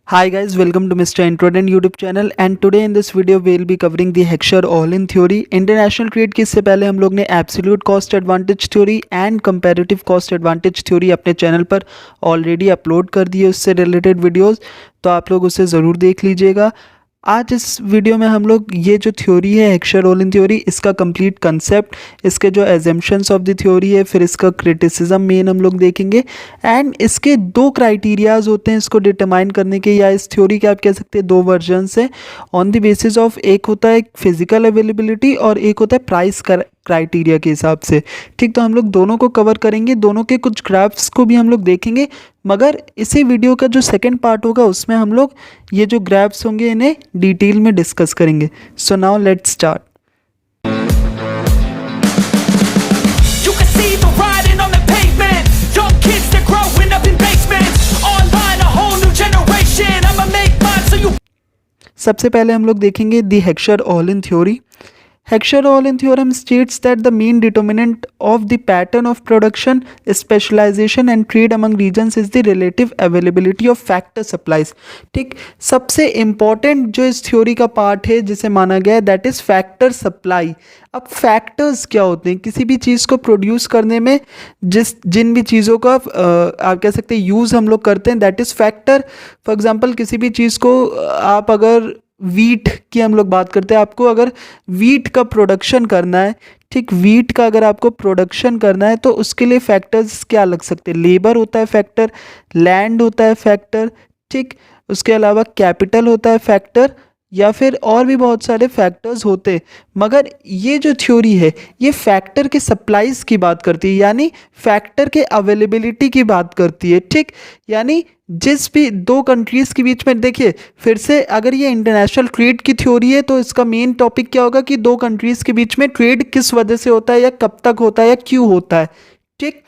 Hi guys, welcome to Mr. Introdent YouTube channel and today in this video we'll be covering the Heckscher all-in theory. International trade की इससे पहले हम लोग ने absolute cost advantage theory and comparative cost advantage theory अपने channel पर already upload कर दी है उससे रिलेटेड वीडियोस, तो आप लोग उसे ज़रूर देख लीजिएगा। आज इस वीडियो में हम लोग ये जो थ्योरी है हेक्सचर ऑल-इन थ्योरी, इसका कंप्लीट कंसेप्ट, इसके जो एजम्पशंस ऑफ द थ्योरी है, फिर इसका क्रिटिसिज्म मेन हम लोग देखेंगे एंड इसके दो क्राइटेरियाज होते हैं इसको डिटरमाइन करने के, या इस थ्योरी के आप कह सकते हैं दो वर्जन्स हैं ऑन द बेसिस ऑफ, एक होता है फिजिकल अवेलेबिलिटी और एक होता है प्राइस क्राइटेरिया के हिसाब से। ठीक, तो हम लोग दोनों को कवर करेंगे, दोनों के कुछ ग्राफ्स को भी हम लोग देखेंगे, मगर इसी वीडियो का जो सेकंड पार्ट होगा उसमें हम लोग ये जो ग्राफ्स होंगे इन्हें डिटेल में डिस्कस करेंगे। So now let's start. सबसे पहले हम लोग देखेंगे दी हेक्सचर ऑल-इन theory. Heckscher all-in theorem states that the main determinant of the pattern of production, specialization and trade among regions is the relative availability of factor supplies। ठीक, सबसे important जो इस theory का पार्ट है जिसे माना गया है दैट इज़ फैक्टर सप्लाई। अब फैक्टर्स क्या होते हैं? किसी भी चीज़ को प्रोड्यूस करने में जिन भी चीज़ों का आप कह सकते हैं यूज़ हम लोग करते हैं that is factor. For example किसी भी चीज़ को आप अगर वीट की हम लोग बात करते हैं, आपको अगर वीट का प्रोडक्शन करना है, ठीक, वीट का अगर आपको प्रोडक्शन करना है तो उसके लिए फैक्टर्स क्या लग सकते हैं? लेबर होता है फैक्टर, लैंड होता है फैक्टर, ठीक, उसके अलावा कैपिटल होता है फैक्टर, या फिर और भी बहुत सारे फैक्टर्स होते हैं। मगर ये जो थ्योरी है ये फैक्टर के सप्लाईज की बात करती है, यानी फैक्टर के अवेलेबिलिटी की बात करती है। ठीक, यानी जिस भी दो कंट्रीज़ के बीच में, देखिए फिर से अगर ये इंटरनेशनल ट्रेड की थ्योरी है तो इसका मेन टॉपिक क्या होगा कि दो कंट्रीज़ के बीच में ट्रेड किस वजह से होता है या कब तक होता है या क्यों होता है। ठीक,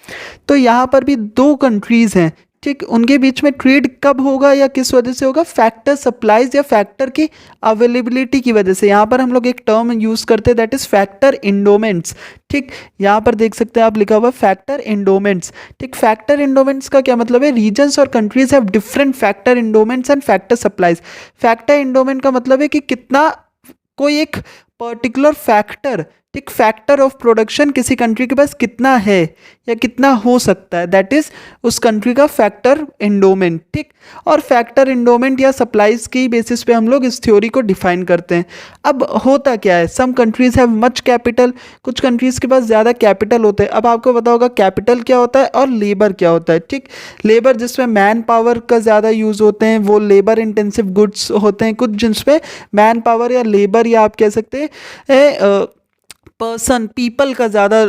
तो यहाँ पर भी दो कंट्रीज़ हैं, ठीक, उनके बीच में ट्रेड कब होगा या किस वजह से होगा? फैक्टर सप्लाईज या फैक्टर की अवेलेबिलिटी की वजह से। यहाँ पर हम लोग एक टर्म यूज़ करते हैं दैट इज़ फैक्टर इंडोमेंट्स। ठीक, यहाँ पर देख सकते हैं आप लिखा हुआ फैक्टर इंडोमेंट्स। ठीक, फैक्टर इंडोमेंट्स का क्या मतलब है? रीजन्स और countries have different factor endowments and factor supplies. Factor endowment का मतलब है कि कितना कोई एक पर्टिकुलर फैक्टर, ठीक, फैक्टर ऑफ प्रोडक्शन किसी कंट्री के पास कितना है या कितना हो सकता है, दैट इज उस कंट्री का फैक्टर इंडोमेंट। ठीक, और फैक्टर इंडोमेंट या सप्लाईज की बेसिस पे हम लोग इस थ्योरी को डिफाइन करते हैं। अब होता क्या है, some countries have much capital, कुछ कंट्रीज के पास ज़्यादा कैपिटल होते हैं। अब आपको पता होगा कैपिटल क्या होता है और लेबर क्या होता है। ठीक, लेबर जिसमें मैन पावर का ज़्यादा यूज़ होते हैं वो लेबर इंटेंसिव गुड्स होते हैं, कुछ जिसमें मैन पावर या लेबर या आप कह सकते हैं पर्सन पीपल का ज़्यादा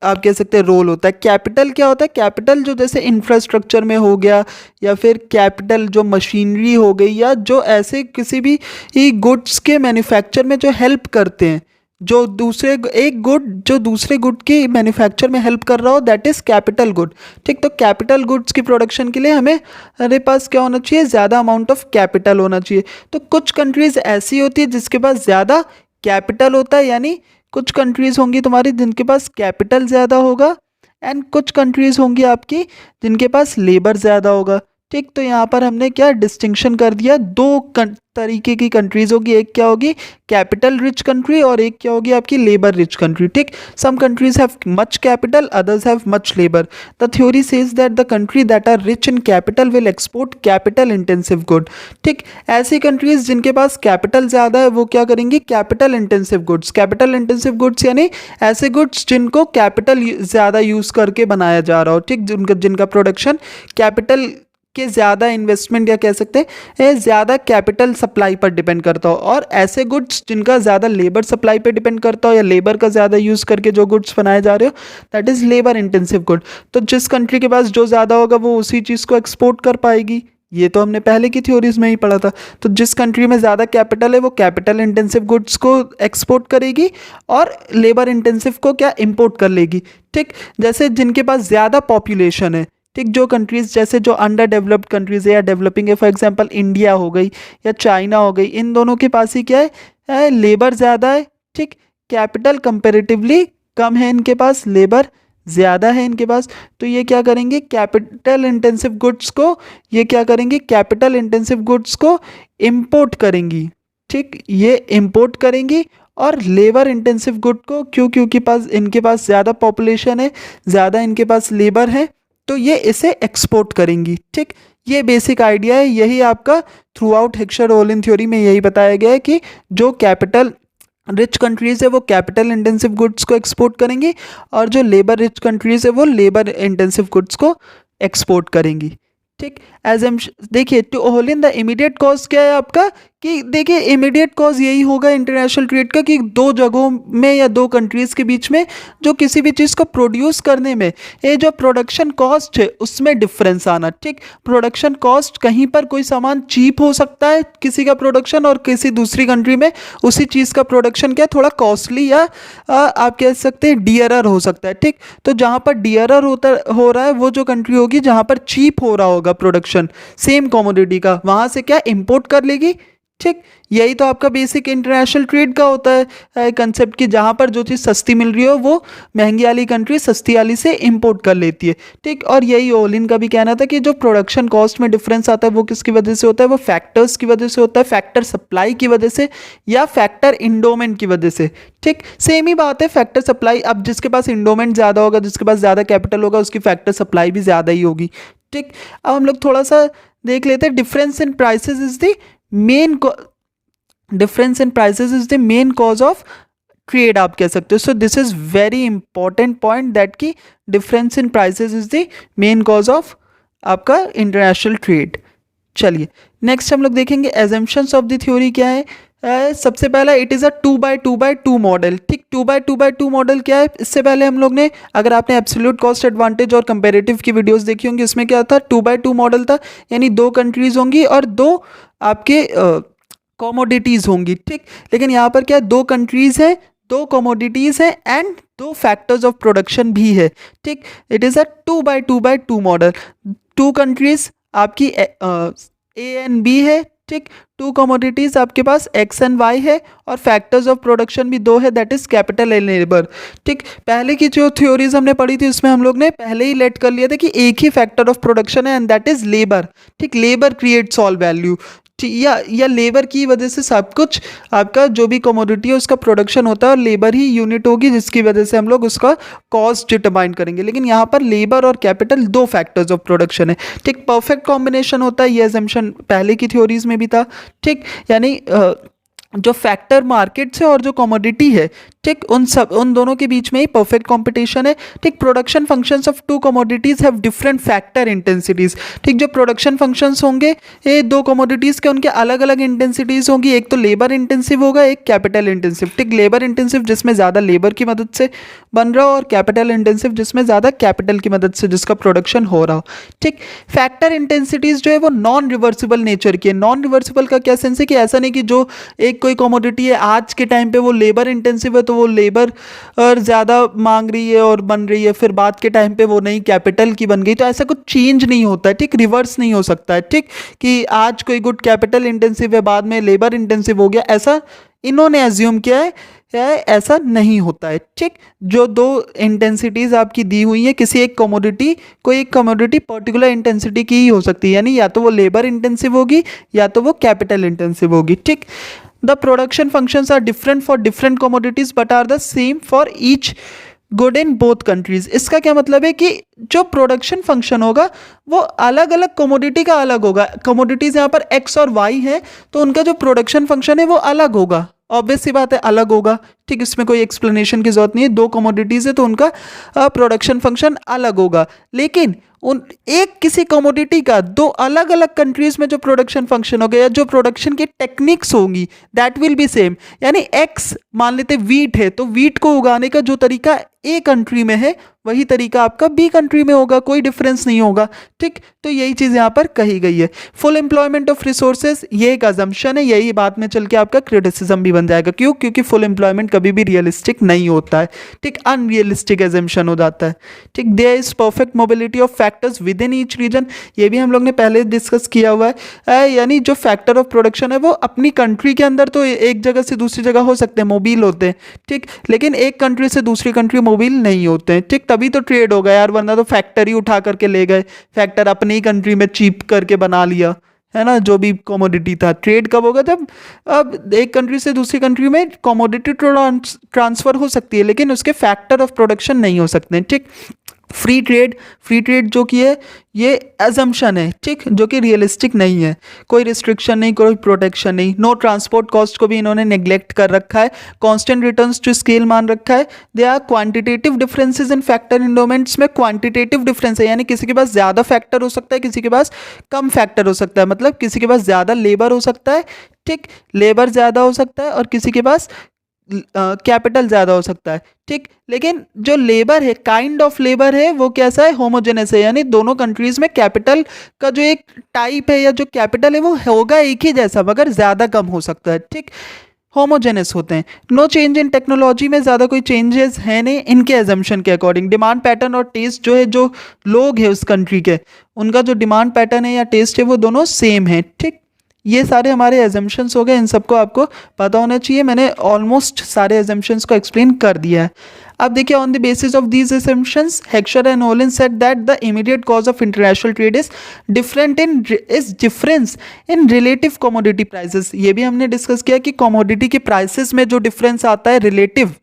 आप कह सकते हैं रोल होता है। कैपिटल क्या होता है? कैपिटल जो जैसे इंफ्रास्ट्रक्चर में हो गया, या फिर कैपिटल जो मशीनरी हो गई, या जो ऐसे किसी भी गुड्स के मैन्युफैक्चर में जो हेल्प करते हैं, जो दूसरे एक गुड जो दूसरे गुड की मैन्युफैक्चर में हेल्प कर रहा हो दैट इज़ कैपिटल गुड। ठीक, तो कैपिटल गुड्स की प्रोडक्शन के लिए हमारे पास क्या होना चाहिए? ज़्यादा अमाउंट ऑफ कैपिटल होना चाहिए। तो कुछ कंट्रीज़ ऐसी होती है जिसके पास ज़्यादा कैपिटल होता है, यानी कुछ कंट्रीज़ होंगी तुम्हारी जिनके पास कैपिटल ज़्यादा होगा एंड कुछ कंट्रीज़ होंगी आपकी जिनके पास लेबर ज़्यादा होगा। ठीक, तो यहाँ पर हमने क्या डिस्टिंक्शन कर दिया, दो तरीके की कंट्रीज़ होगी, एक क्या होगी कैपिटल रिच कंट्री और एक क्या होगी आपकी लेबर रिच कंट्री। ठीक, some countries have much capital, others have much labour. The theory says that the country that are rich in capital will export capital intensive good. ठीक, ऐसी countries जिनके पास capital ज़्यादा है वो क्या करेंगी? Capital intensive goods. Capital intensive goods यानी ऐसे गुड्स जिनको कैपिटल ज़्यादा यूज़ करके बनाया जा रहा हो। ठीक, जिनका प्रोडक्शन कैपिटल के ज़्यादा इन्वेस्टमेंट या कह सकते हैं ज़्यादा कैपिटल सप्लाई पर डिपेंड करता हो, और ऐसे गुड्स जिनका ज़्यादा लेबर सप्लाई पर डिपेंड करता हो या लेबर का ज़्यादा यूज़ करके जो गुड्स बनाए जा रहे हो that is labour intensive good. तो जिस कंट्री के पास जो ज़्यादा होगा वो उसी चीज़ को एक्सपोर्ट कर पाएगी। ये तो हमने पहले की थ्योरीज में ही पढ़ा था। तो जिस कंट्री में ज़्यादा कैपिटल है वो कैपिटल इंटेंसिव गुड्स को एक्सपोर्ट करेगी और लेबर इंटेंसिव को क्या इंपोर्ट कर लेगी। ठीक, जैसे जिनके पास ज़्यादा पॉपुलेशन है, ठीक, जो कंट्रीज़ जैसे जो अंडर डेवलप्ड कंट्रीज़ है या डेवलपिंग है, फॉर एग्जांपल इंडिया हो गई या चाइना हो गई, इन दोनों के पास ही क्या है लेबर ज़्यादा है। ठीक, कैपिटल कंपेरेटिवली कम है इनके पास, लेबर ज़्यादा है इनके पास, तो ये क्या करेंगे, कैपिटल इंटेंसिव गुड्स को, ये क्या करेंगे, कैपिटल इंटेंसिव गुड्स को इंपोर्ट करेंगी। ठीक, ये इंपोर्ट करेंगी। और लेबर इंटेंसिव गुड को क्योंकि पास इनके पास ज़्यादा पॉपुलेशन है, ज़्यादा इनके पास लेबर है, तो ये इसे एक्सपोर्ट करेंगी। ठीक, ये बेसिक आइडिया है। यही आपका थ्रू आउट हेक्सर-ओहलन थ्योरी में यही बताया गया है कि जो कैपिटल रिच कंट्रीज़ है वो कैपिटल इंटेंसिव गुड्स को एक्सपोर्ट करेंगी, और जो लेबर रिच कंट्रीज़ है वो लेबर इंटेंसिव गुड्स को एक्सपोर्ट करेंगी। ठीक, एज एम देखिए टू ओहलन द इमीडिएट कॉज क्या है आपका, कि देखिए इमीडिएट कॉज यही होगा इंटरनेशनल ट्रेड का कि दो जगहों में या दो कंट्रीज़ के बीच में जो किसी भी चीज़ को प्रोड्यूस करने में ये जो प्रोडक्शन कॉस्ट है उसमें डिफरेंस आना। ठीक, प्रोडक्शन कॉस्ट कहीं पर कोई सामान चीप हो सकता है किसी का प्रोडक्शन, और किसी दूसरी कंट्री में उसी चीज़ का प्रोडक्शन क्या थोड़ा कॉस्टली या आप कह सकते हैं डियरर हो सकता है। ठीक, तो जहाँ पर डियरर हो रहा है वो जो कंट्री होगी जहाँ पर चीप हो रहा होगा प्रोडक्शन सेम कमोडिटी का, वहाँ से क्या इंपोर्ट कर लेगी। ठीक, यही तो आपका बेसिक इंटरनेशनल ट्रेड का होता है कंसेप्ट, कि जहाँ पर जो चीज़ सस्ती मिल रही हो वो महंगी वाली कंट्री सस्ती वाली से इंपोर्ट कर लेती है। ठीक, और यही ओहलन का भी कहना था कि जो प्रोडक्शन कॉस्ट में डिफरेंस आता है वो किसकी वजह से होता है, वो फैक्टर्स की वजह से होता है, फैक्टर सप्लाई की वजह से या फैक्टर इंडोमेंट की वजह से। ठीक, सेम ही बात है, फैक्टर सप्लाई, अब जिसके पास इंडोमेंट ज़्यादा होगा, जिसके पास ज़्यादा कैपिटल होगा, उसकी फैक्टर सप्लाई भी ज़्यादा ही होगी। ठीक, अब हम लोग थोड़ा सा देख लेते हैं, difference in prices is the main difference in prices is the main cause of trade आप कह सकते हो। So this is very important point that कि difference in prices is the main cause of आपका इंटरनेशनल ट्रेड। चलिए next हम लोग देखेंगे एजम्पशंस ऑफ द थ्योरी क्या है। सबसे पहला it is a 2x2x2 model. ठीक, 2x2x2 मॉडल क्या है, इससे पहले हम लोग ने, अगर आपने एब्सोल्यूट कॉस्ट एडवांटेज और कंपैरेटिव की वीडियोस देखी होंगी, उसमें क्या था, 2x2 मॉडल था, यानी दो कंट्रीज होंगी और दो आपके कमोडिटीज़ होंगी। ठीक, लेकिन यहाँ पर क्या है, दो कंट्रीज़ हैं, दो कमोडिटीज़ हैं एंड दो फैक्टर्स ऑफ प्रोडक्शन भी है। ठीक, it is a 2x2x2 model. To countries आपकी ए एंड बी है। ठीक, टू कमोडिटीज़ आपके पास एक्स एंड वाई है, और फैक्टर्स ऑफ प्रोडक्शन भी दो है, that is capital and labour. ठीक, पहले की जो थ्योरीज हमने पढ़ी थी उसमें हम लोग ने पहले ही लेट कर लिया था कि एक ही फैक्टर ऑफ प्रोडक्शन है एंड दैट इज लेबर। ठीक, लेबर क्रिएट्स ऑल वैल्यू, या लेबर की वजह से सब कुछ आपका जो भी कमोडिटी है उसका प्रोडक्शन होता है, और लेबर ही यूनिट होगी जिसकी वजह से हम लोग उसका कॉस्ट डिटरमाइन करेंगे। लेकिन यहाँ पर लेबर और कैपिटल दो फैक्टर्स ऑफ प्रोडक्शन है। ठीक, परफेक्ट कॉम्बिनेशन होता है, ये अजम्पशन पहले की थ्योरीज में भी था। ठीक, यानी जो फैक्टर मार्केट्स है और जो कमोडिटी है, ठीक, उन दोनों के बीच में ही परफेक्ट कंपटीशन है। ठीक, production functions of two commodities have different factor intensities. ठीक, जो प्रोडक्शन फंक्शंस होंगे ये दो कमोडिटीज़ के उनके अलग अलग इंटेंसिटीज़ होंगी, एक तो लेबर इंटेंसिव होगा, एक कैपिटल इंटेंसिव। ठीक, लेबर इंटेंसिव जिसमें ज़्यादा लेबर की मदद से बन रहा हो, और कैपिटल इंटेंसिव जिसमें ज़्यादा कैपिटल की मदद से जिसका प्रोडक्शन हो रहा हो। ठीक, फैक्टर इंटेंसिटीज़ जो है वो नॉन रिवर्सिबल नेचर की है। नॉन रिवर्सिबल का क्या सेंस है, कि ऐसा नहीं कि जो एक कोई कमोडिटी है आज के टाइम पे वो लेबर इंटेंसिव है तो वो लेबर ज़्यादा मांग रही है और बन रही है, फिर बाद के टाइम पे वो नई कैपिटल की बन गई, तो ऐसा कुछ चेंज नहीं होता है। ठीक, रिवर्स नहीं हो सकता है। ठीक, कि आज कोई गुड कैपिटल इंटेंसिव है बाद में लेबर इंटेंसिव हो गया, ऐसा इन्होंने एज्यूम किया है, ऐसा नहीं होता है। ठीक, जो दो इंटेंसिटीज़ आपकी दी हुई है किसी एक कमोडिटी, कोई एक कमोडिटी पर्टिकुलर इंटेंसिटी की ही हो सकती है, यानी या तो वो लेबर इंटेंसिव होगी या तो वो कैपिटल इंटेंसिव होगी। ठीक, the production functions are different for different commodities but are the same for each good in both countries. इसका क्या मतलब है कि जो प्रोडक्शन फंक्शन होगा वो अलग अलग कमोडिटी का अलग होगा। कमोडिटीज यहाँ पर एक्स और वाई है तो उनका जो प्रोडक्शन फंक्शन है वो अलग होगा, ऑब्वियस सी बात है अलग होगा। ठीक, इसमें कोई एक्सप्लेनेशन की जरूरत नहीं है, दो कमोडिटीज है तो उनका प्रोडक्शन फंक्शन अलग होगा। लेकिन उन एक किसी कमोडिटी का दो अलग अलग कंट्रीज में जो प्रोडक्शन फंक्शन होगा या जो प्रोडक्शन की टेक्निक्स होंगी दैट विल बी सेम। यानी एक्स मान लेते वीट है तो वीट को उगाने का जो तरीका ए कंट्री में है वही तरीका आपका बी कंट्री में होगा, कोई डिफरेंस नहीं होगा। ठीक, तो यही चीज़ यहाँ पर कही गई है। फुल एम्प्लॉयमेंट ऑफ रिसोर्सेज ये एक अजम्पशन है, यही बात में चल के आपका क्रिटिसिज्म भी बन जाएगा। क्यों? क्योंकि फुल एम्प्लॉयमेंट कभी भी रियलिस्टिक नहीं होता है, ठीक, अनरियलिस्टिक एजम्पशन हो जाता है, ठीक। There is perfect mobility of factors within each region, ये भी हम लोग ने पहले डिस्कस किया हुआ है, यानी जो फैक्टर ऑफ प्रोडक्शन है वो अपनी कंट्री के अंदर तो एक जगह से दूसरी जगह हो सकते हैं, मोबिल होते हैं, ठीक, लेकिन एक कंट्री से दूसरी कंट्री मोबिल नहीं होते हैं, ठीक, तभी तो ट्रेड हो गया यार, वरना तो फैक्टर ही उठा करके ले गए, फैक्टर अपनी ही कंट्री में चीप करके बना लिया, है ना, जो भी कमोडिटी था। ट्रेड कब होगा, जब अब एक कंट्री से दूसरी कंट्री में कमोडिटी ट्रांसफर हो सकती है लेकिन उसके फैक्टर ऑफ प्रोडक्शन नहीं हो सकते हैं, ठीक। फ्री ट्रेड जो कि है ये एजम्पशन है, ठीक, जो कि रियलिस्टिक नहीं है, कोई रिस्ट्रिक्शन नहीं, कोई प्रोटेक्शन नहीं, नो ट्रांसपोर्ट कॉस्ट को भी इन्होंने नेग्लेक्ट कर रखा है, कांस्टेंट रिटर्न्स टू स्केल मान रखा है, they are quantitative differences in factor endowments में क्वांटिटेटिव डिफरेंस है, यानी किसी के पास ज़्यादा फैक्टर हो सकता है, किसी के पास कम फैक्टर हो सकता है, मतलब किसी के पास ज़्यादा लेबर हो सकता है, ठीक, लेबर ज़्यादा हो सकता है, और किसी के पास कैपिटल ज़्यादा हो सकता है, ठीक, लेकिन जो लेबर है, काइंड ऑफ लेबर है, वो कैसा है, होमोजेनस है, यानी दोनों कंट्रीज में कैपिटल का जो एक टाइप है या जो कैपिटल है वो होगा एक ही जैसा मगर ज़्यादा कम हो सकता है, ठीक, होमोजेनस होते हैं। नो चेंज इन टेक्नोलॉजी में ज़्यादा कोई चेंजेस है नहीं इनके एजम्पशन के अकॉर्डिंग। डिमांड पैटर्न और टेस्ट जो है, जो लोग है उस कंट्री के, उनका जो डिमांड पैटर्न है या टेस्ट है वो दोनों सेम है, ठीक। ये सारे हमारे एजम्पशंस हो गए, इन सबको आपको पता होना चाहिए, मैंने ऑलमोस्ट सारे एजम्पशंस को एक्सप्लेन कर दिया है। अब देखिए, on the basis of these assumptions Heckscher and Olin said that the immediate cause of international trade is difference in relative commodity prices. ये भी हमने डिस्कस किया कि कमोडिटी के प्राइसेस में जो डिफरेंस आता है रिलेटिव,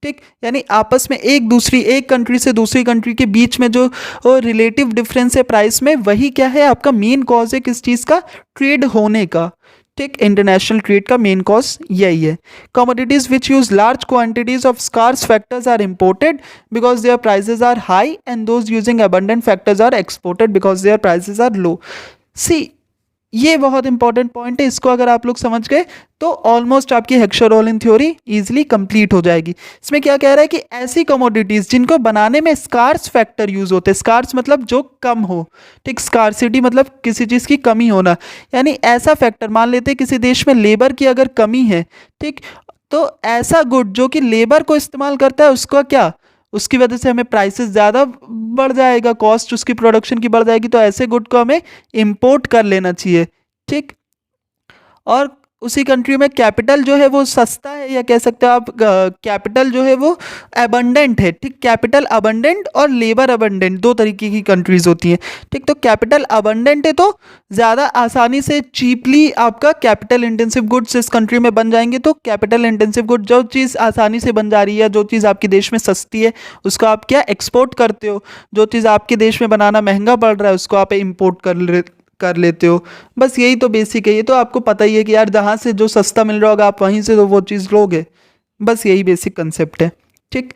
ठीक, यानी आपस में एक कंट्री से दूसरी कंट्री के बीच में जो रिलेटिव डिफरेंस है प्राइस में, वही क्या है, आपका मेन कॉज है किस चीज़ का, ट्रेड होने का, ठीक, इंटरनेशनल ट्रेड का मेन कॉज यही है। Commodities which use large quantities of scarce factors are imported because their prices are high and those using abundant factors are exported because their prices are low. See, ये बहुत important point है, इसको अगर आप लोग समझ गए तो ऑलमोस्ट आपकी हेक्सर-ओलिन थ्योरी इजीली कंप्लीट हो जाएगी। इसमें क्या कह रहा है कि ऐसी कमोडिटीज जिनको बनाने में स्कार्स फैक्टर यूज होते हैं, स्कार्स मतलब जो कम हो, ठीक, स्कार्सिटी मतलब किसी चीज़ की कमी होना, यानी ऐसा फैक्टर, मान लेते हैं किसी देश में लेबर की अगर कमी है, ठीक, तो ऐसा गुड जो कि लेबर को इस्तेमाल करता है उसका क्या, उसकी वजह से हमें प्राइसेस ज़्यादा बढ़ जाएगा, कॉस्ट उसकी प्रोडक्शन की बढ़ जाएगी, तो ऐसे गुड को हमें इंपोर्ट कर लेना चाहिए, ठीक। और उसी कंट्री में कैपिटल जो है वो सस्ता है, या कह सकते हो आप कैपिटल जो है वो अबंडेंट है, ठीक, कैपिटल अबंडेंट और लेबर अबंडेंट दो तरीके की कंट्रीज होती हैं, ठीक। तो कैपिटल अबंडेंट है तो ज़्यादा आसानी से चीपली आपका कैपिटल इंटेंसिव गुड्स इस कंट्री में बन जाएंगे, तो कैपिटल इंटेंसिव गुड जो चीज़ आसानी से बन जा रही है, जो चीज़ आपके देश में सस्ती है उसको आप क्या एक्सपोर्ट करते हो, जो चीज़ आपके देश में बनाना महंगा पड़ रहा है उसको आप इम्पोर्ट कर लेते हो। बस यही तो बेसिक है, ये तो आपको पता ही है कि यार जहाँ से जो सस्ता मिल रहा होगा आप वहीं से तो वो चीज़ लोगे, बस यही बेसिक कंसेप्ट है, ठीक।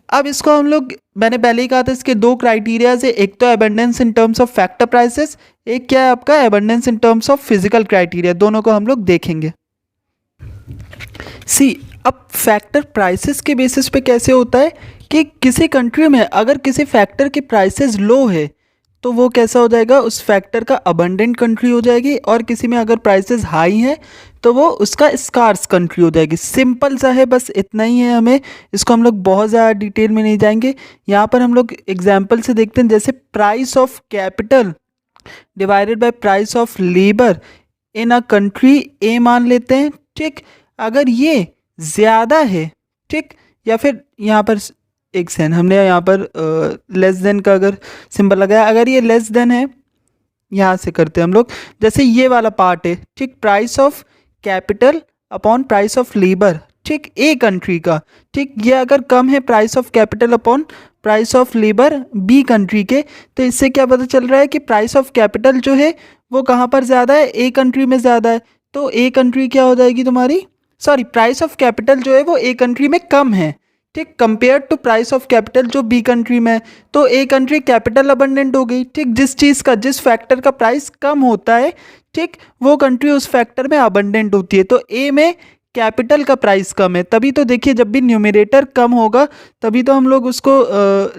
अब इसको हम लोग, मैंने पहले ही कहा था, इसके दो क्राइटेरियाज है, एक तो abundance in terms of factor prices, एक क्या है आपका abundance in terms of physical criteria, दोनों को हम लोग देखेंगे। सी, अब फैक्टर प्राइसेस के बेसिस पे कैसे होता है कि किसी कंट्री में अगर किसी फैक्टर के प्राइसेस लो है तो वो कैसा हो जाएगा, उस फैक्टर का अबंडेंट कंट्री हो जाएगी, और किसी में अगर प्राइसेस हाई हैं तो वो उसका स्कार्स कंट्री हो जाएगी। सिंपल सा है, बस इतना ही है, हमें इसको हम लोग बहुत ज़्यादा डिटेल में नहीं जाएंगे। यहाँ पर हम लोग एग्जाम्पल से देखते हैं, जैसे price of capital divided by price of labour in a country A मान लेते हैं, ठीक। अगर ये ज़्यादा है, ठीक, या फिर यहाँ पर एक सेकंड, हमने यहाँ पर लेस देन का अगर सिंबल लगाया, अगर ये लेस देन है, यहाँ से करते हैं हम लोग, जैसे ये वाला पार्ट है, ठीक, price of capital upon price of labour, ठीक, ए कंट्री का, ठीक, ये अगर कम है price of capital upon price of labour B country के, तो इससे क्या पता चल रहा है कि प्राइस ऑफ कैपिटल जो है वो कहाँ पर ज़्यादा है, ए कंट्री में ज़्यादा है, तो ए कंट्री क्या हो जाएगी तुम्हारी, सॉरी, प्राइस ऑफ कैपिटल जो है वो ए कंट्री में कम है, ठीक, compare to price of capital जो बी कंट्री में है, तो ए कंट्री कैपिटल अबंडेंट हो गई, ठीक। जिस चीज़ का, जिस फैक्टर का प्राइस कम होता है, ठीक, वो कंट्री उस फैक्टर में अबंडेंट होती है, तो ए में कैपिटल का प्राइस कम है, तभी तो देखिए जब भी न्यूमरेटर कम होगा तभी तो हम लोग उसको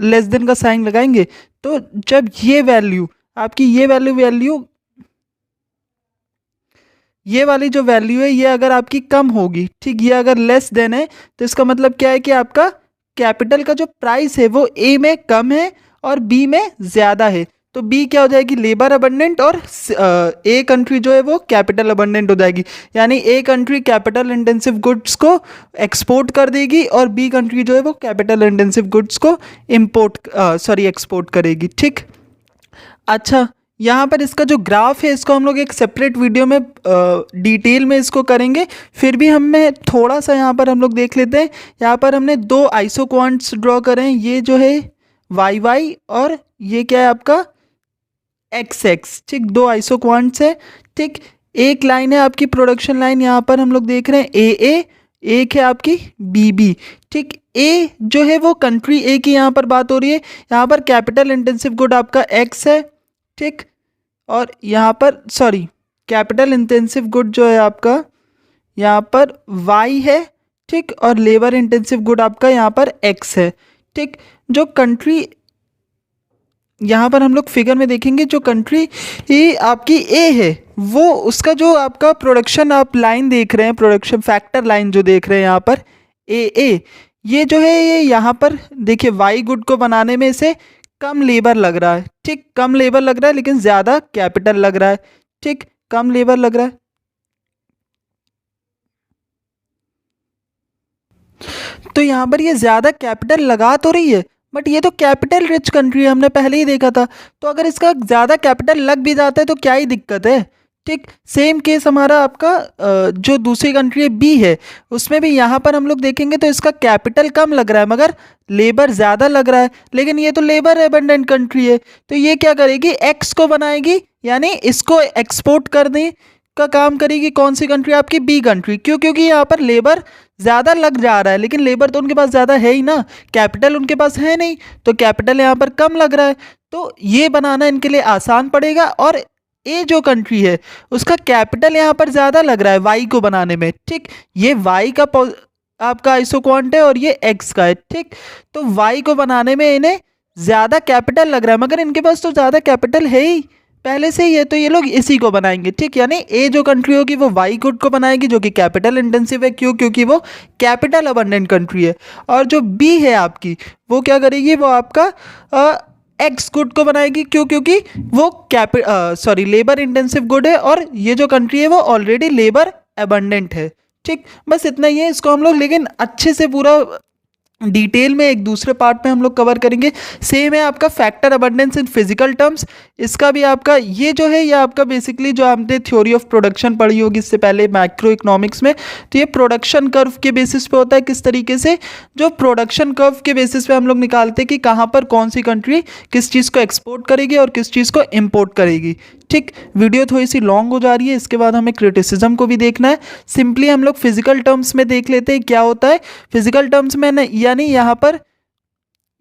लेस देन का साइन लगाएंगे, तो जब ये वैल्यू आपकी, ये वैल्यू ये वाली जो वैल्यू है ये अगर आपकी कम होगी, ठीक, ये अगर लेस देन है तो इसका मतलब क्या है कि आपका कैपिटल का जो प्राइस है वो ए में कम है और बी में ज़्यादा है। तो बी क्या हो जाएगी, लेबर अबंडेंट, और ए कंट्री जो है वो कैपिटल अबंडेंट हो जाएगी। यानी a country capital intensive goods को एक्सपोर्ट कर देगी और बी कंट्री जो है वो कैपिटल इंटेंसिव गुड्स को एक्सपोर्ट करेगी, ठीक। अच्छा, यहाँ पर इसका जो ग्राफ है इसको हम लोग एक सेपरेट वीडियो में डिटेल में इसको करेंगे। फिर भी हमें थोड़ा सा यहाँ पर हम लोग देख लेते हैं। यहाँ पर हमने दो आइसो क्वांट्स ड्रॉ करें, ये जो है वाई वाई और ये क्या है आपका एक्स एक्स, ठीक, दो आइसो क्वांट्स है, ठीक। एक लाइन है आपकी प्रोडक्शन लाइन, यहाँ पर हम लोग देख रहे हैं ए, एक है आपकी बी, ठीक। ए जो है वो कंट्री ए की यहाँ पर बात हो रही है, यहाँ पर कैपिटल इंटेंसिव गुड आपका एक्स है, ठीक। और यहाँ पर कैपिटल इंटेंसिव गुड जो है आपका यहाँ पर वाई है, ठीक। और लेबर इंटेंसिव गुड आपका यहाँ पर एक्स है, ठीक। जो कंट्री यहाँ पर हम लोग फिगर में देखेंगे, जो कंट्री ये आपकी ए है वो उसका जो आपका प्रोडक्शन आप लाइन देख रहे हैं, प्रोडक्शन फैक्टर लाइन जो देख रहे हैं यहाँ पर ए, ये जो है ये यहाँ पर देखिए वाई गुड को बनाने में इसे कम लेबर लग रहा है, ठीक, कम लेबर लग रहा है लेकिन ज़्यादा कैपिटल लग रहा है, ठीक, कम लेबर लग रहा है। तो यहाँ पर ये ज़्यादा कैपिटल लगा तो रही है बट ये तो कैपिटल रिच कंट्री है, हमने पहले ही देखा था। तो अगर इसका ज़्यादा कैपिटल लग भी जाता है तो क्या ही दिक्कत है, ठीक। सेम केस हमारा आपका जो दूसरी कंट्री बी है उसमें भी यहाँ पर हम लोग देखेंगे तो इसका कैपिटल कम लग रहा है मगर लेबर ज़्यादा लग रहा है, लेकिन ये तो लेबर एबंडेंट कंट्री है। तो ये क्या करेगी, एक्स को बनाएगी, यानी इसको एक्सपोर्ट करने का काम करेगी कौन सी कंट्री, आपकी बी कंट्री। क्यों, क्योंकि यहाँ पर लेबर ज़्यादा लग जा रहा है लेकिन लेबर तो उनके पास ज़्यादा है ही ना, कैपिटल उनके पास है नहीं, तो कैपिटल यहाँ पर कम लग रहा है। तो ये बनाना इनके लिए आसान पड़ेगा। और ए जो कंट्री है उसका कैपिटल यहाँ पर ज़्यादा लग रहा है वाई को बनाने में, ठीक। ये वाई का आपका आइसोक्वांट है और ये एक्स का है, ठीक। तो वाई को बनाने में इन्हें ज़्यादा कैपिटल लग रहा है मगर इनके पास तो ज़्यादा कैपिटल है ही पहले से ही है, तो ये लोग इसी को बनाएंगे, ठीक। यानी ए जो कंट्री होगी वो वाई गुड को बनाएगी जो कि कैपिटल इंटेंसिव है, क्यों, क्योंकि वो कैपिटल अबंडेंट कंट्री है। और जो बी है आपकी वो क्या करेगी, वो आपका एक्स गुड को बनाएगी, क्यों, क्योंकि वो लेबर इंटेंसिव गुड है और ये जो कंट्री है वो ऑलरेडी लेबर अबंडेंट है, ठीक। बस इतना ही है, इसको हम लोग लेकिन अच्छे से पूरा डिटेल में एक दूसरे पार्ट में हम लोग कवर करेंगे। सेम है आपका factor abundance in physical terms, इसका भी आपका ये जो है ये आपका बेसिकली जो हमने थ्योरी ऑफ प्रोडक्शन पढ़ी होगी इससे पहले मैक्रो इकोनॉमिक्स में, तो ये प्रोडक्शन कर्व के बेसिस पे होता है। किस तरीके से, जो प्रोडक्शन कर्व के बेसिस पे हम लोग निकालते हैं कि कहाँ पर कौन सी कंट्री किस चीज़ को एक्सपोर्ट करेगी और किस चीज़ को इम्पोर्ट करेगी, ठीक। वीडियो थोड़ी सी लॉन्ग हो जा रही है, इसके बाद हमें क्रिटिसिज्म को भी देखना है। सिंपली हम लोग फिजिकल टर्म्स में देख लेते हैं क्या होता है फिजिकल टर्म्स में, यानी यहाँ पर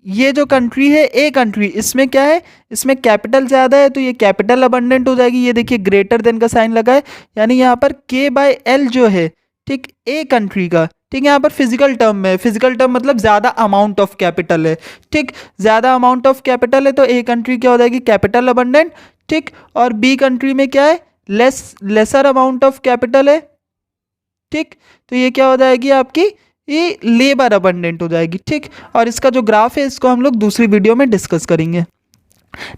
ये जो कंट्री है ए कंट्री, इसमें क्या है, इसमें कैपिटल ज़्यादा है तो ये कैपिटल अबंडेंट हो जाएगी। ये देखिए ग्रेटर देन का साइन लगा है, यानी यहाँ पर K/L जो है, ठीक, ए कंट्री का, ठीक। यहाँ पर फिजिकल टर्म में, फिजिकल टर्म मतलब ज़्यादा अमाउंट ऑफ कैपिटल है, ठीक। ज़्यादा अमाउंट ऑफ कैपिटल है तो ए कंट्री क्या हो जाएगी, कैपिटल अबंडेंट, ठीक। और बी कंट्री में क्या है, लेसर अमाउंट ऑफ कैपिटल है, ठीक। तो ये क्या हो जाएगी आपकी, ये लेबर अबंडेंट हो जाएगी, ठीक। और इसका जो ग्राफ है इसको हम लोग दूसरी वीडियो में डिस्कस करेंगे।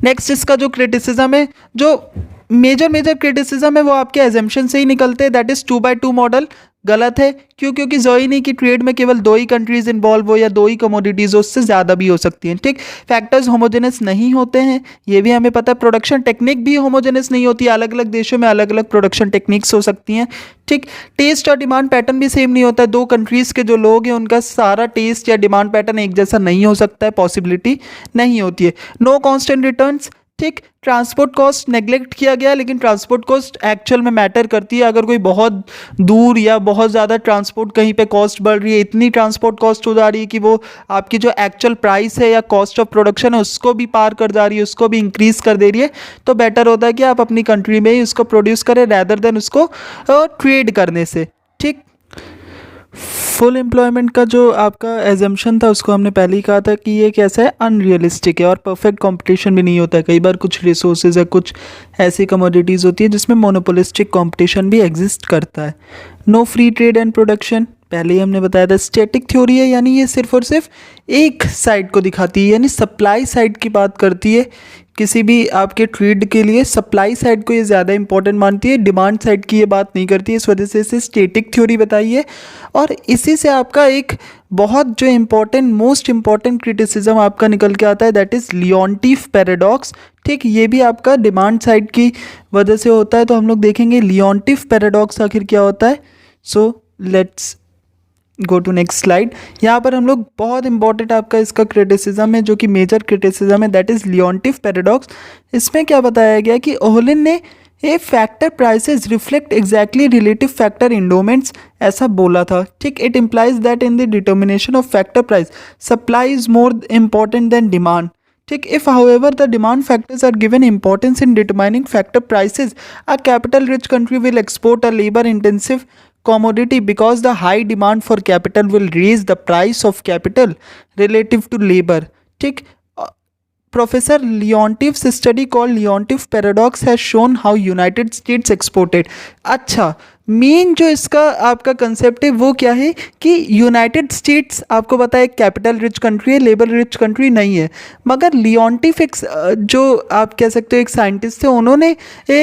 नेक्स्ट इसका जो क्रिटिसिज्म है, जो मेजर क्रिटिसिज्म है वो आपके एजम्पशन से ही निकलते हैं, दैट इज 2x2 मॉडल गलत है। क्यों, क्योंकि जरूरी नहीं कि ट्रेड में केवल दो ही कंट्रीज इन्वॉल्व हो या दो ही कमोडिटीज हो, उससे ज़्यादा भी हो सकती हैं, ठीक। फैक्टर्स होमोजेनस नहीं होते हैं, ये भी हमें पता है। प्रोडक्शन टेक्निक भी होमोजेनस नहीं होती है, अलग अलग देशों में अलग अलग प्रोडक्शन टेक्निक्स हो सकती हैं, ठीक। टेस्ट और डिमांड पैटर्न भी सेम नहीं होता है, दो कंट्रीज़ के जो लोग हैं उनका सारा टेस्ट या डिमांड पैटर्न एक जैसा नहीं हो सकता है, पॉसिबिलिटी नहीं होती है। नो कॉन्स्टेंट रिटर्न्स, ठीक। ट्रांसपोर्ट कॉस्ट नेग्लेक्ट किया गया, लेकिन ट्रांसपोर्ट कॉस्ट एक्चुअल में मैटर करती है। अगर कोई बहुत दूर या बहुत ज़्यादा ट्रांसपोर्ट कहीं पे कॉस्ट बढ़ रही है, इतनी ट्रांसपोर्ट कॉस्ट हो जा रही है कि वो आपकी जो एक्चुअल प्राइस है या कॉस्ट ऑफ प्रोडक्शन है उसको भी पार कर जा रही है, उसको भी इंक्रीज़ कर दे रही है, तो बेटर होता है कि आप अपनी कंट्री में ही उसको प्रोड्यूस करें रैदर देन उसको ट्रेड करने से, ठीक। फुल एम्प्लॉयमेंट का जो आपका एजम्पशन था उसको हमने पहले ही कहा था कि ये कैसा है, अनरियलिस्टिक है और परफेक्ट कंपटीशन भी नहीं होता है। कई बार कुछ रिसोर्सेज या कुछ ऐसी कमोडिटीज़ होती है जिसमें मोनोपोलिस्टिक कंपटीशन भी एग्जिस्ट करता है। No free trade and production, पहले ही हमने बताया था स्टैटिक थ्योरी है, यानी ये सिर्फ और सिर्फ एक साइड को दिखाती है, यानी सप्लाई साइड की बात करती है। किसी भी आपके ट्रेड के लिए सप्लाई साइड को ये ज़्यादा इंपॉर्टेंट मानती है, डिमांड साइड की ये बात नहीं करती है, इस वजह से इसे स्टैटिक थ्योरी बताई है। और इसी से आपका एक बहुत जो इम्पॉर्टेंट मोस्ट इम्पॉर्टेंट क्रिटिसिज्म आपका निकल के आता है, दैट इज़ लियोन्टिफ पैराडॉक्स। ठीक, ये भी आपका डिमांड साइड की वजह से होता है। तो हम लोग देखेंगे लियोन्टिफ पैराडॉक्स आखिर क्या होता है। So let's go to next slide. यहाँ पर हम लोग बहुत इंपॉर्टेंट आपका इसका क्रिटिसिज्म है, जो कि मेजर क्रिटिसिज्म है, दैट इज़ लियोन्टिफ पैराडॉक्स। इसमें क्या बताया गया कि ओहलिन ने ए factor prices reflect exactly relative factor endowments ऐसा बोला था। ठीक, it implies that in the determination of factor price supply is more important than demand. ठीक, if however the demand factors are given importance in determining factor prices, a capital rich country will export a labor intensive commodity because the high demand for capital will raise the price of capital relative to labor. ठीक, Professor Leontief's study called Leontief paradox has shown how United States exported. अच्छा, main जो इसका आपका concept है वो क्या है कि यूनाइटेड स्टेट्स आपको पता है कैपिटल रिच कंट्री है, लेबर रिच कंट्री नहीं है। मगर लियोन्टिफ एक जो आप कह सकते हो एक साइंटिस्ट थे, उन्होंने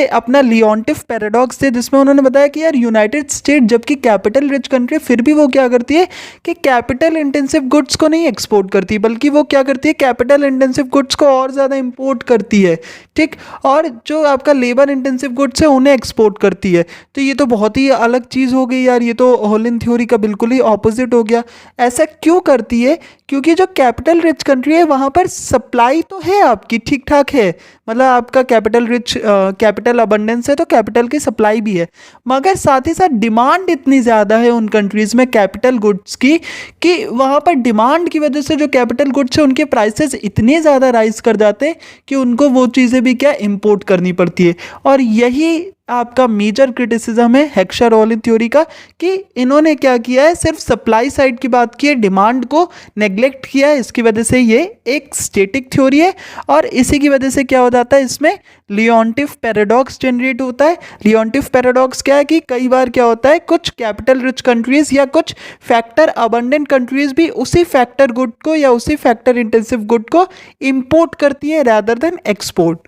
अपना लियोन्टिफ पैराडॉक्स थे जिसमें उन्होंने बताया कि यार यूनाइटेड स्टेट जबकि कैपिटल रिच कंट्री है फिर भी वो क्या करती है कि कैपिटल इंटेंसिव गुड्स को नहीं एक्सपोर्ट करती, बल्कि वो क्या करती है कैपिटल इंटेंसिव गुड्स को और ज़्यादा इम्पोर्ट करती है। ठीक, और जो आपका लेबर इंटेंसिव गुड्स है उन्हें एक्सपोर्ट करती है। तो ये तो बहुत ही अलग चीज़ हो गई यार, ये तो ओहलिन थ्योरी का बिल्कुल ही ऑपोजिट हो गया। ऐसा क्यों करती है? क्योंकि जो कैपिटल रिच कंट्री है वहाँ पर सप्लाई तो है आपकी ठीक ठाक है, मतलब आपका कैपिटल रिच कैपिटल अबंडेंस है तो कैपिटल की सप्लाई भी है, मगर साथ ही साथ डिमांड इतनी ज़्यादा है उन कंट्रीज़ में कैपिटल गुड्स की कि वहाँ पर डिमांड की वजह से जो कैपिटल गुड्स है उनके प्राइसेस इतने ज़्यादा राइज कर जाते हैं कि उनको वो चीज़ें भी क्या इंपोर्ट करनी पड़ती है। और यही आपका मेजर क्रिटिसिज्म है हेक्सर-ओहलिन थ्योरी का कि इन्होंने क्या किया है, सिर्फ सप्लाई साइड की बात की है, डिमांड को नेग्लेक्ट किया है। इसकी वजह से ये एक स्टैटिक थ्योरी है और इसी की वजह से क्या हो जाता है, इसमें लियोन्टिफ पैराडॉक्स जनरेट होता है। लियोन्टिफ पैराडॉक्स क्या है कि कई बार क्या होता है कुछ कैपिटल रिच कंट्रीज़ या कुछ फैक्टर अबंडेंट कंट्रीज़ भी उसी फैक्टर गुड को या उसी फैक्टर इंटेंसिव गुड को इम्पोर्ट करती है रैदर देन एक्सपोर्ट।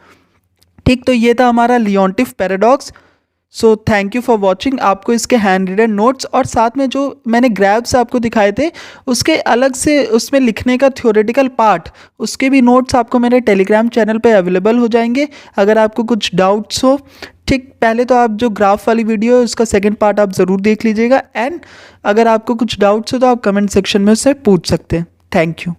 ठीक, तो ये था हमारा Leontief paradox. So thank you for watching. आपको इसके हैंड रिटन नोट्स और साथ में जो मैंने ग्रैब्स आपको दिखाए थे उसके अलग से उसमें लिखने का थ्योरेटिकल पार्ट, उसके भी नोट्स आपको मेरे टेलीग्राम चैनल पे अवेलेबल हो जाएंगे अगर आपको कुछ डाउट्स हो। ठीक, पहले तो आप जो ग्राफ वाली वीडियो है उसका सेकंड पार्ट आप ज़रूर देख लीजिएगा, एंड अगर आपको कुछ डाउट्स हो तो आप कमेंट सेक्शन में उससे पूछ सकते हैं। Thank you.